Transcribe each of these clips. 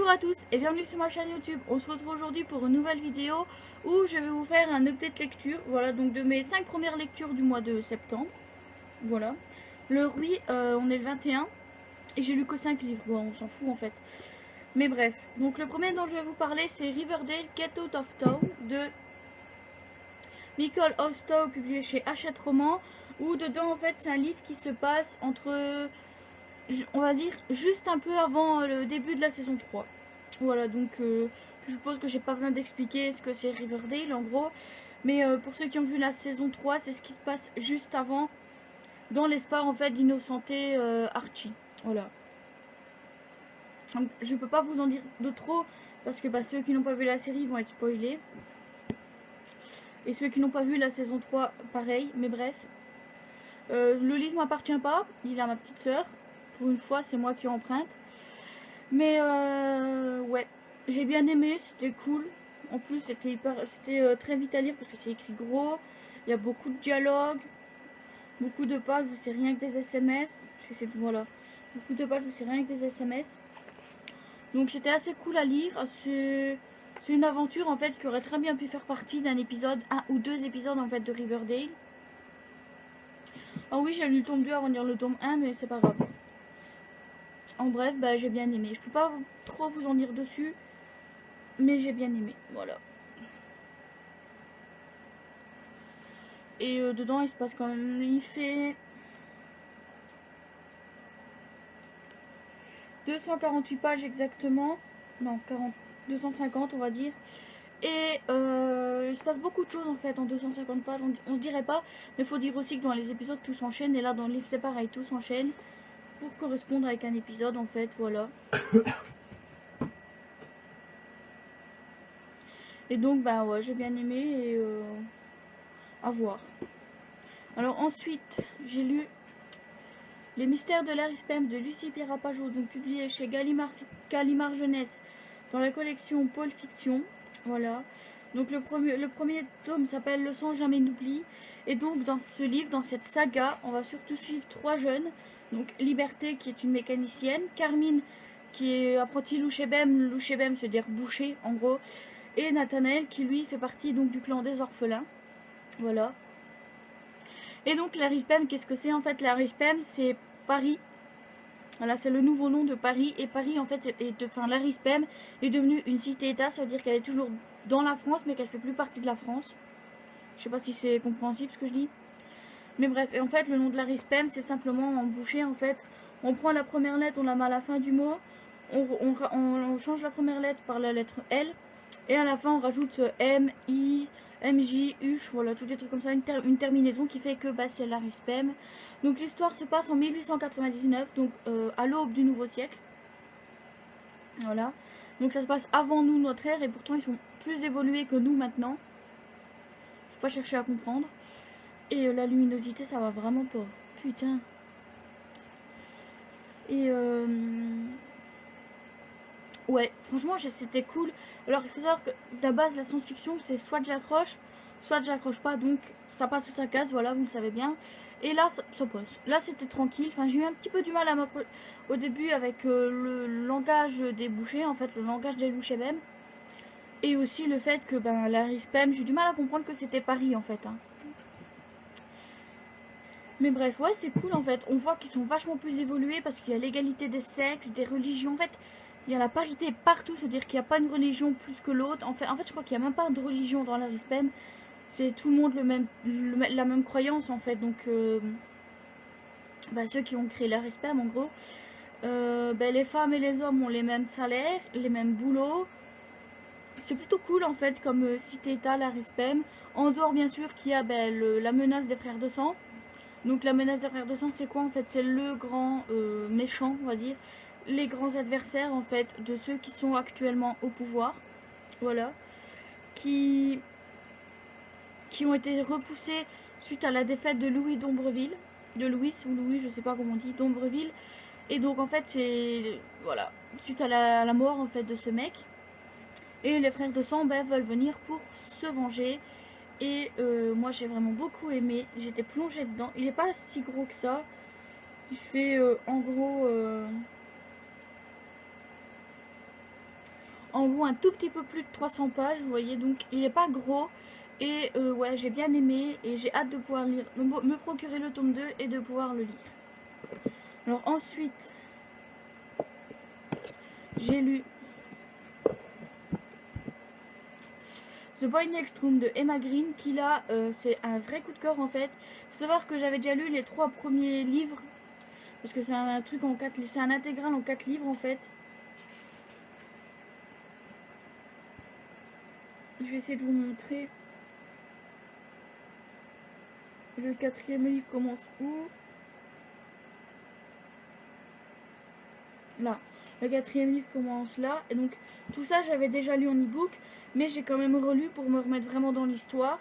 Bonjour à tous et bienvenue sur ma chaîne YouTube. On se retrouve aujourd'hui pour une nouvelle vidéo où je vais vous faire un update lecture. Voilà, donc de mes 5 premières lectures du mois de septembre. Voilà. Le Rui, on est le 21 et j'ai lu que 5 livres. Bon, on s'en fout en fait. Mais bref, donc le premier dont je vais vous parler c'est Riverdale Get Out of Town de Michael Hostow, publié chez Hachette Roman, où dedans en fait c'est un livre qui se passe entre, on va dire, juste un peu avant le début de la saison 3. Voilà, donc je suppose que j'ai pas besoin d'expliquer ce que c'est Riverdale en gros. Mais pour ceux qui ont vu la saison 3, c'est ce qui se passe juste avant, dans l'espoir en fait d'innocenter Archie. Voilà. Donc, je peux pas vous en dire de trop, parce que ceux qui n'ont pas vu la série vont être spoilés. Et ceux qui n'ont pas vu la saison 3, pareil, mais bref. Le livre m'appartient pas, il est à ma petite sœur. Pour une fois, c'est moi qui emprunte. Mais ouais, j'ai bien aimé, c'était cool. En plus, c'était très vite à lire parce que c'est écrit gros. Il y a beaucoup de dialogues, beaucoup de pages où c'est rien que des SMS. Voilà, beaucoup de pages où c'est rien que des SMS. Donc c'était assez cool à lire. C'est une aventure en fait qui aurait très bien pu faire partie d'un épisode, un ou deux épisodes en fait de Riverdale. Ah oui, j'ai lu le tome 2 avant de lire le tome 1, mais c'est pas grave. En bref, j'ai bien aimé. Je peux pas trop vous en dire dessus, mais j'ai bien aimé. Voilà. Et dedans, il se passe quand même. Il fait 248 pages exactement. Non, 250 on va dire. Et il se passe beaucoup de choses en fait en 250 pages. On se dirait pas, mais il faut dire aussi que dans les épisodes tout s'enchaîne. Et là dans le livre c'est pareil, tout s'enchaîne pour correspondre avec un épisode en fait. Voilà. Et donc ouais, j'ai bien aimé et à voir. Alors ensuite j'ai lu Les mystères de Larry Spem de Lucie Pirapajo, donc publié chez Gallimard Jeunesse dans la collection Pôle Fiction. Voilà. Donc le premier tome s'appelle Le sang jamais n'oublie. Et donc dans ce livre, dans cette saga, on va surtout suivre trois jeunes. Donc Liberté qui est une mécanicienne, Carmine qui est apprenti louchébem, c'est dire boucher en gros, et Nathanaël qui lui fait partie donc du clan des orphelins. Voilà. Et donc Larry Spem, qu'est-ce que c'est en fait? Larry Spem, c'est Paris. Voilà, c'est le nouveau nom de Paris. Et Paris en fait Larry Spem est devenue une cité-état, ça veut dire qu'elle est toujours dans la France mais qu'elle fait plus partie de la France. Je sais pas si c'est compréhensible ce que je dis. Mais bref, et en fait le nom de Larry Spem c'est simplement en boucher en fait. On prend la première lettre, on la met à la fin du mot. On change la première lettre par la lettre L. Et à la fin on rajoute M, I, MJ, H, voilà, tous des trucs comme ça, une terminaison qui fait que c'est Larry Spem. Donc l'histoire se passe en 1899, donc à l'aube du nouveau siècle. Voilà. Donc ça se passe avant nous, notre ère, et pourtant ils sont plus évolués que nous maintenant. Faut pas chercher à comprendre. Et la luminosité, ça va vraiment pas. Putain. Et ouais, franchement, c'était cool. Alors, il faut savoir que de base, la science-fiction, c'est soit j'accroche pas. Donc, ça passe ou ça casse, voilà, vous le savez bien. Et là, ça passe. Là, c'était tranquille. Enfin, j'ai eu un petit peu du mal à au début avec le langage des bouchers, en fait, le langage des louchés même. Et aussi le fait que, Larry Spem, j'ai eu du mal à comprendre que c'était Paris, en fait. Hein. Mais bref, ouais, c'est cool, en fait. On voit qu'ils sont vachement plus évolués parce qu'il y a l'égalité des sexes, des religions, en fait. Il y a la parité partout, c'est-à-dire qu'il n'y a pas une religion plus que l'autre. En fait, je crois qu'il n'y a même pas de religion dans Larry Spem. C'est tout le monde la même croyance, en fait. Donc, ceux qui ont créé Larry Spem, en gros. Les femmes et les hommes ont les mêmes salaires, les mêmes boulots. C'est plutôt cool, en fait, comme cité-état, Larry Spem. En dehors, bien sûr, qu'il y a la menace des frères de sang. Donc, la menace des frères de sang, c'est quoi, en fait? C'est le grand méchant, on va dire. Les grands adversaires en fait de ceux qui sont actuellement au pouvoir, voilà, qui ont été repoussés suite à la défaite de Louis d'Ombreville, de Louis ou Louis, je sais pas comment on dit, d'Ombreville. Et donc en fait c'est voilà, suite à la mort en fait de ce mec. Et les frères de sang veulent venir pour se venger. Et moi j'ai vraiment beaucoup aimé, j'étais plongée dedans. Il est pas si gros que ça. Il fait en gros en gros un tout petit peu plus de 300 pages, vous voyez, donc il n'est pas gros. Et ouais, j'ai bien aimé et j'ai hâte de pouvoir lire, me procurer le tome 2 et de pouvoir le lire. Alors ensuite, j'ai lu The Boy Next Room de Emma Green, qui là, c'est un vrai coup de cœur en fait. Faut savoir que j'avais déjà lu les 3 premiers livres, parce que c'est un truc en 4 livres, c'est un intégral en 4 livres en fait. Je vais essayer de vous montrer. Le 4e livre commence où? Là. Le 4e livre commence là. Et donc, tout ça, j'avais déjà lu en e-book. Mais j'ai quand même relu pour me remettre vraiment dans l'histoire.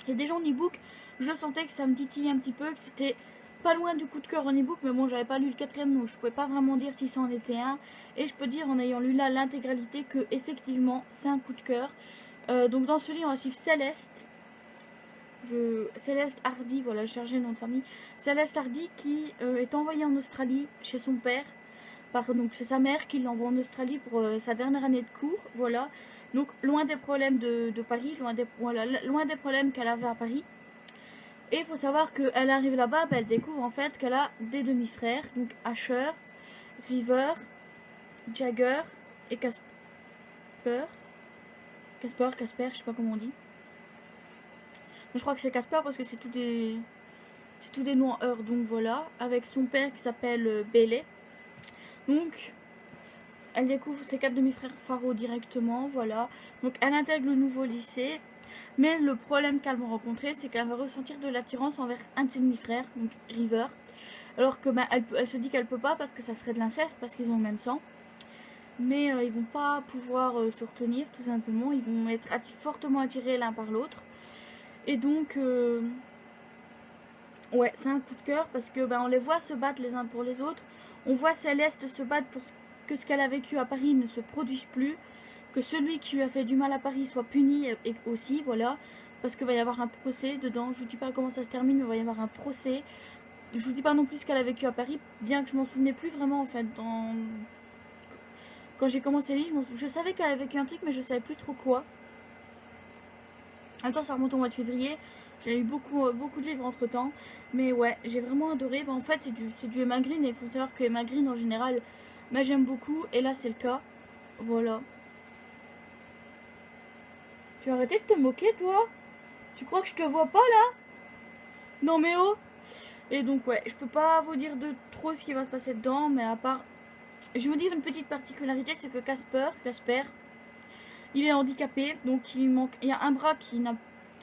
Et déjà en e-book, je sentais que ça me titillait un petit peu. Que c'était pas loin du coup de cœur en e-book. Mais bon, j'avais pas lu le 4e. Donc, je pouvais pas vraiment dire si ça en était un. Et je peux dire, en ayant lu là l'intégralité, que effectivement, c'est un coup de cœur. Donc, dans ce livre, on va suivre Céleste. Céleste Hardy, voilà, je cherchais le nom de famille. Céleste Hardy qui est envoyée en Australie chez son père. Donc c'est sa mère qui l'envoie en Australie pour sa dernière année de cours, voilà. Donc loin des problèmes de Paris, loin des problèmes qu'elle avait à Paris. Et il faut savoir qu'elle arrive là-bas, elle découvre en fait qu'elle a des demi-frères, donc Asher, River, Jagger et Casper, je sais pas comment on dit. Je crois que c'est Casper parce que c'est tous des noms en heure, donc voilà, avec son père qui s'appelle Bailey. Donc, elle découvre ses 4 demi-frères Faro directement, voilà. Donc, elle intègre le nouveau lycée, mais le problème qu'elle va rencontrer, c'est qu'elle va ressentir de l'attirance envers un de ses demi-frères, donc River. Alors que elle se dit qu'elle peut pas parce que ça serait de l'inceste, parce qu'ils ont le même sang. Mais ils vont pas pouvoir se retenir, tout simplement. Ils vont être fortement attirés l'un par l'autre. Et donc, ouais, c'est un coup de cœur parce que on les voit se battre les uns pour les autres. On voit Céleste se battre pour que ce qu'elle a vécu à Paris ne se produise plus. Que celui qui lui a fait du mal à Paris soit puni et aussi, voilà. Parce qu'il va y avoir un procès dedans. Je vous dis pas comment ça se termine, mais il va y avoir un procès. Je vous dis pas non plus ce qu'elle a vécu à Paris, bien que je m'en souvenais plus vraiment en fait. Quand j'ai commencé les livres, je savais qu'elle avait vécu un truc, mais je savais plus trop quoi. En même temps, ça remonte au mois de février. J'ai eu beaucoup de livres entre temps. Mais ouais, j'ai vraiment adoré. En fait, c'est du Emma Green. Et il faut savoir que Emma Green, en général, j'aime beaucoup. Et là, c'est le cas. Voilà. Tu vas arrêter de te moquer, toi? Tu crois que je te vois pas, là? Non, mais oh! Et donc, ouais, je peux pas vous dire de trop ce qui va se passer dedans. Mais à part... Je vais vous dire une petite particularité. C'est que Casper, il est handicapé. Donc, il y a un bras qui ne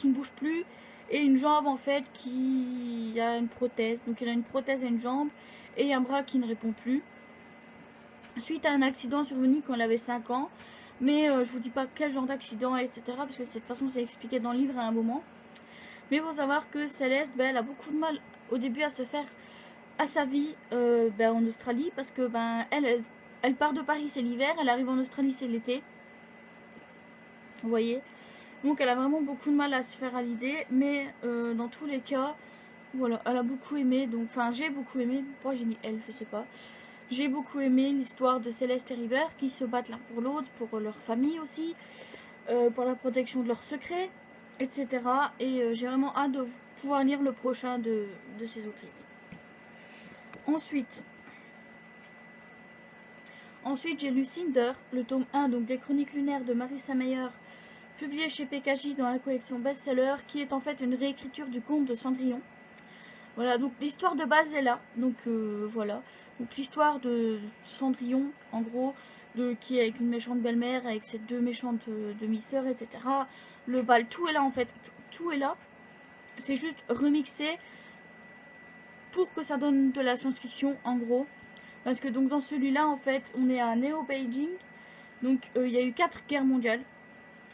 bouge plus. Et une jambe en fait qui a une prothèse. Donc il a une prothèse et une jambe. Et un bras qui ne répond plus. Suite à un accident survenu quand il avait 5 ans. Mais je vous dis pas quel genre d'accident, etc. Parce que de toute façon c'est expliqué dans le livre à un moment. Mais il faut savoir que Céleste, elle a beaucoup de mal au début à se faire à sa vie en Australie. Parce que elle part de Paris, c'est l'hiver. Elle arrive en Australie, c'est l'été. Vous voyez. Donc elle a vraiment beaucoup de mal à se faire à l'idée, mais dans tous les cas, voilà, elle a beaucoup aimé, donc, enfin j'ai beaucoup aimé, pourquoi j'ai dit elle, je sais pas. J'ai beaucoup aimé l'histoire de Céleste et River qui se battent l'un pour l'autre, pour leur famille aussi, pour la protection de leurs secrets, etc. Et j'ai vraiment hâte de pouvoir lire le prochain de ces autrices. Ensuite j'ai lu Cinder, le tome 1, donc des chroniques lunaires de Marissa Meyer, publié chez PKJ dans la collection best-seller, qui est en fait une réécriture du conte de Cendrillon. Voilà, donc l'histoire de base est là. Donc voilà. Donc l'histoire de Cendrillon, en gros, qui est avec une méchante belle-mère, avec ses 2 méchantes demi-sœurs, etc. Le bal, tout est là en fait. Tout est là. C'est juste remixé pour que ça donne de la science-fiction, en gros. Parce que donc dans celui-là, en fait, on est à Néo-Beijing. Donc il y a eu 4 guerres mondiales.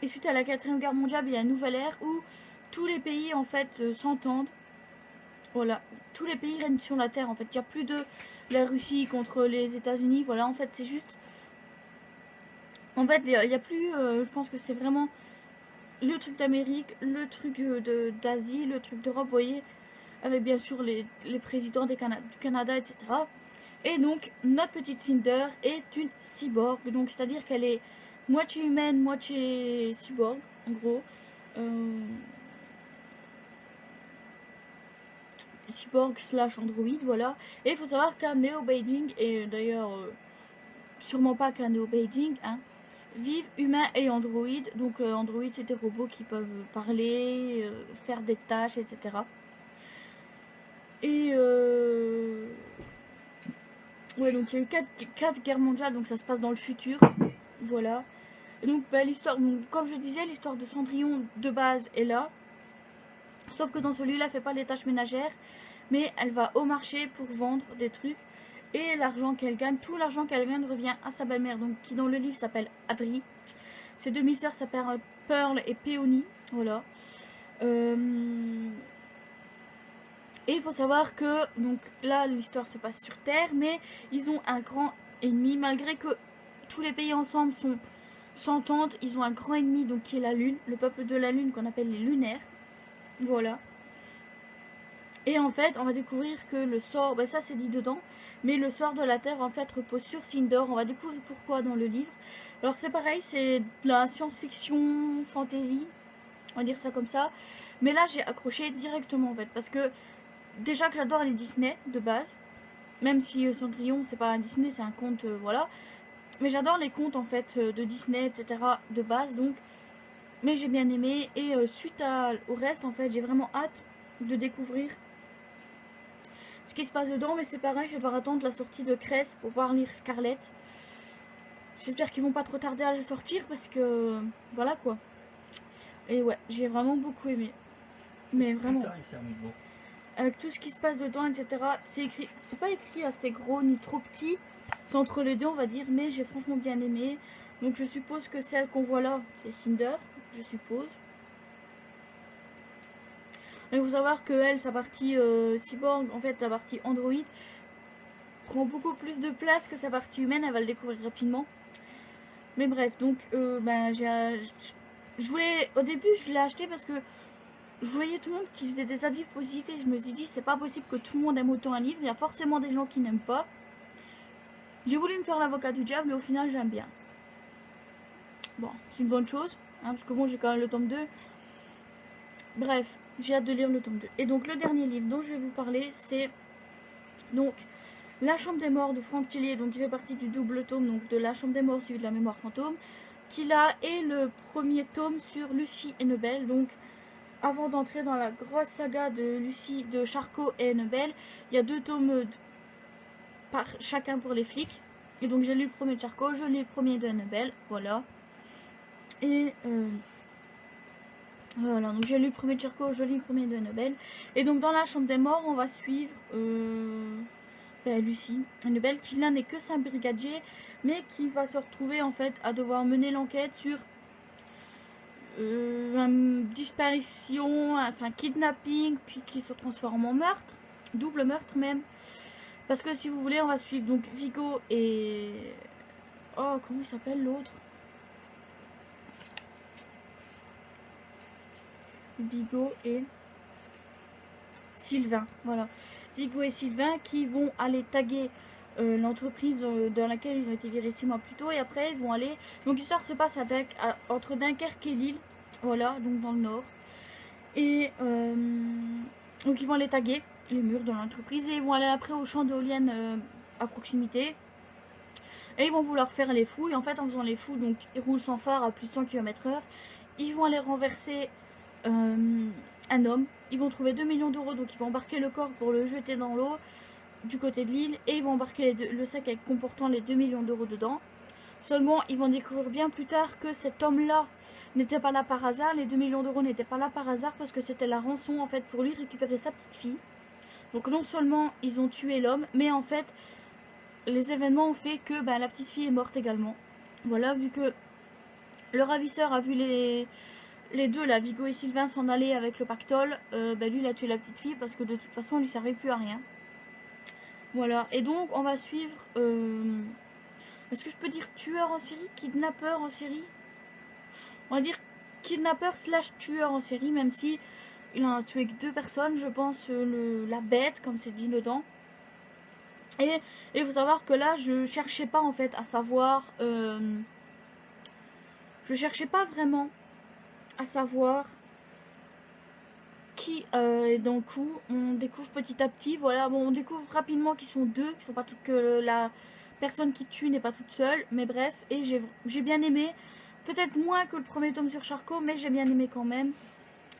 Et suite à la 4e guerre mondiale, il y a une nouvelle ère où tous les pays en fait s'entendent. Voilà, tous les pays règnent sur la terre en fait. Il n'y a plus de la Russie contre les États-Unis. Voilà, en fait, c'est juste. En fait, il n'y a plus. Je pense que c'est vraiment le truc d'Amérique, le truc d'Asie, le truc d'Europe, vous voyez, avec bien sûr les présidents du Canada, etc. Et donc notre petite Cinder est une cyborg, donc c'est à dire qu'elle est moitié humaine, moitié cyborg en gros. Cyborg slash android, voilà. Et il faut savoir qu'un Neo Beijing, et d'ailleurs sûrement pas qu'un Neo Beijing, hein, vivent humains et android. Donc android c'est des robots qui peuvent parler, faire des tâches, etc. Et ouais, donc il y a eu 4 guerres mondiales, donc ça se passe dans le futur, voilà. Et donc bah, l'histoire, comme je disais, l'histoire de Cendrillon de base est là, sauf que dans celui-là elle fait pas les tâches ménagères, mais elle va au marché pour vendre des trucs. Et l'argent qu'elle gagne, tout l'argent qu'elle gagne revient à sa belle-mère, donc qui dans le livre s'appelle Adri. Ses demi-sœurs s'appellent Pearl et Peony, voilà. Et il faut savoir que, donc là l'histoire se passe sur Terre, mais ils ont un grand ennemi, malgré que tous les pays ensemble s'entendent, ils ont un grand ennemi, donc qui est la Lune, le peuple de la Lune qu'on appelle les Lunaires, voilà. Et en fait, on va découvrir que le sort, ben ça c'est dit dedans, mais le sort de la Terre en fait repose sur Cinder. On va découvrir pourquoi dans le livre. Alors c'est pareil, c'est de la science-fiction, fantasy, on va dire ça comme ça. Mais là j'ai accroché directement en fait, parce que déjà que j'adore les Disney de base, même si Cendrillon c'est pas un Disney, c'est un conte, voilà. Mais j'adore les contes en fait de Disney, etc. de base, donc. Mais j'ai bien aimé, et suite au reste en fait, j'ai vraiment hâte de découvrir ce qui se passe dedans, mais c'est pareil, je vais devoir attendre la sortie de Cress pour pouvoir lire Scarlet. J'espère qu'ils vont pas trop tarder à la sortir parce que voilà quoi. Et ouais, j'ai vraiment beaucoup aimé. Mais vraiment. Avec tout ce qui se passe dedans, etc. C'est écrit, c'est pas écrit assez gros ni trop petit. C'est entre les deux, on va dire, mais j'ai franchement bien aimé. Donc je suppose que celle qu'on voit là, c'est Cinder, je suppose. Il faut savoir que elle, sa partie cyborg, en fait, sa partie android, prend beaucoup plus de place que sa partie humaine. Elle va le découvrir rapidement. Mais bref, donc, ben, je voulais, au début, je l'ai acheté parce que je voyais tout le monde qui faisait des avis positifs et je me suis dit, c'est pas possible que tout le monde aime autant un livre. Il y a forcément des gens qui n'aiment pas. J'ai voulu me faire l'avocat du diable et au final, j'aime bien. Bon, c'est une bonne chose, hein, parce que bon, j'ai quand même le tome 2. Bref, j'ai hâte de lire le tome 2. Et donc, le dernier livre dont je vais vous parler, c'est donc La Chambre des Morts de Franck Tillier, donc qui fait partie du double tome donc de La Chambre des Morts suivi de La Mémoire Fantôme, qui là est le premier tome sur Lucie et Nebel. Donc avant d'entrer dans la grosse saga de Lucie, de Charcot et Nebel, il y a 2 tomes par chacun pour les flics. Et donc j'ai lu le premier de Charcot, je lis le premier de Nebel, voilà. Et voilà, donc j'ai lu le premier de Charcot, je lis le premier de Nebel. Et donc dans La Chambre des Morts, on va suivre Lucie, Nebel, qui là n'est que sa brigadier, mais qui va se retrouver en fait à devoir mener l'enquête sur une disparition, enfin kidnapping, puis qui se transforme en meurtre, double meurtre même. Parce que si vous voulez, on va suivre donc Vigo et... Oh, comment il s'appelle l'autre? Vigo et Sylvain, voilà. Vigo et Sylvain qui vont aller taguer l'entreprise dans laquelle ils ont été virés 6 mois plus tôt, et après ils vont aller... Donc l'histoire se passe entre Dunkerque et Lille, voilà, donc dans le nord. Et donc ils vont aller taguer les murs de l'entreprise et ils vont aller après au champ d'éoliennes à proximité. Et ils vont vouloir faire les fouilles. En fait, en faisant les fouilles, donc ils roulent sans phare à plus de 100 km/h. Ils vont aller renverser un homme. Ils vont trouver 2 millions d'euros, donc ils vont embarquer le corps pour le jeter dans l'eau du côté de l'île. Et ils vont embarquer le sac comportant les 2 millions d'euros dedans. Seulement, ils vont découvrir bien plus tard que cet homme-là n'était pas là par hasard. Les 2 millions d'euros n'étaient pas là par hasard parce que c'était la rançon en fait pour lui récupérer sa petite fille. Donc non seulement ils ont tué l'homme, mais en fait les événements ont fait que la petite fille est morte également. Voilà, vu que le ravisseur a vu les deux, là, Vigo et Sylvain, s'en aller avec le pactole, lui il a tué la petite fille parce que de toute façon elle lui servait plus à rien. Voilà, et donc on va suivre... Est-ce que je peux dire tueur en série, kidnappeur en série? On va dire kidnappeur slash tueur en série, même si il en a tué que 2 personnes, je pense la bête, comme c'est dit dedans. Et il faut savoir que là, je cherchais pas en fait à savoir... je cherchais pas vraiment à savoir qui est dans le coup. On découvre petit à petit, voilà. Bon, on découvre rapidement qu'ils sont deux, qu'ils sont pas toutes, que la personne qui tue n'est pas toute seule. Mais bref, et j'ai bien aimé. Peut-être moins que le premier tome sur Charcot, mais j'ai bien aimé quand même.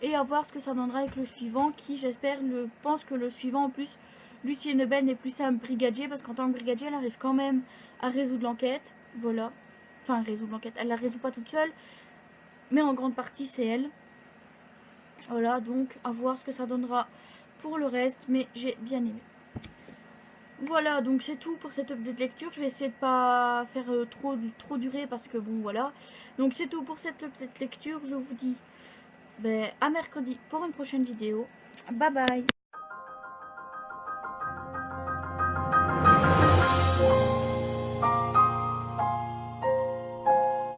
Et à voir ce que ça donnera avec le suivant, qui j'espère, pense que le suivant en plus, Lucie Nebel n'est plus un brigadier, parce qu'en tant que brigadier, elle arrive quand même à résoudre l'enquête. Voilà. Enfin, résoudre l'enquête. Elle la résout pas toute seule, mais en grande partie, c'est elle. Voilà, donc à voir ce que ça donnera pour le reste, mais j'ai bien aimé. Voilà, donc c'est tout pour cette update lecture. Je vais essayer de pas faire trop durer parce que bon, voilà. Donc c'est tout pour cette update lecture. Je vous dis à mercredi pour une prochaine vidéo. Bye bye.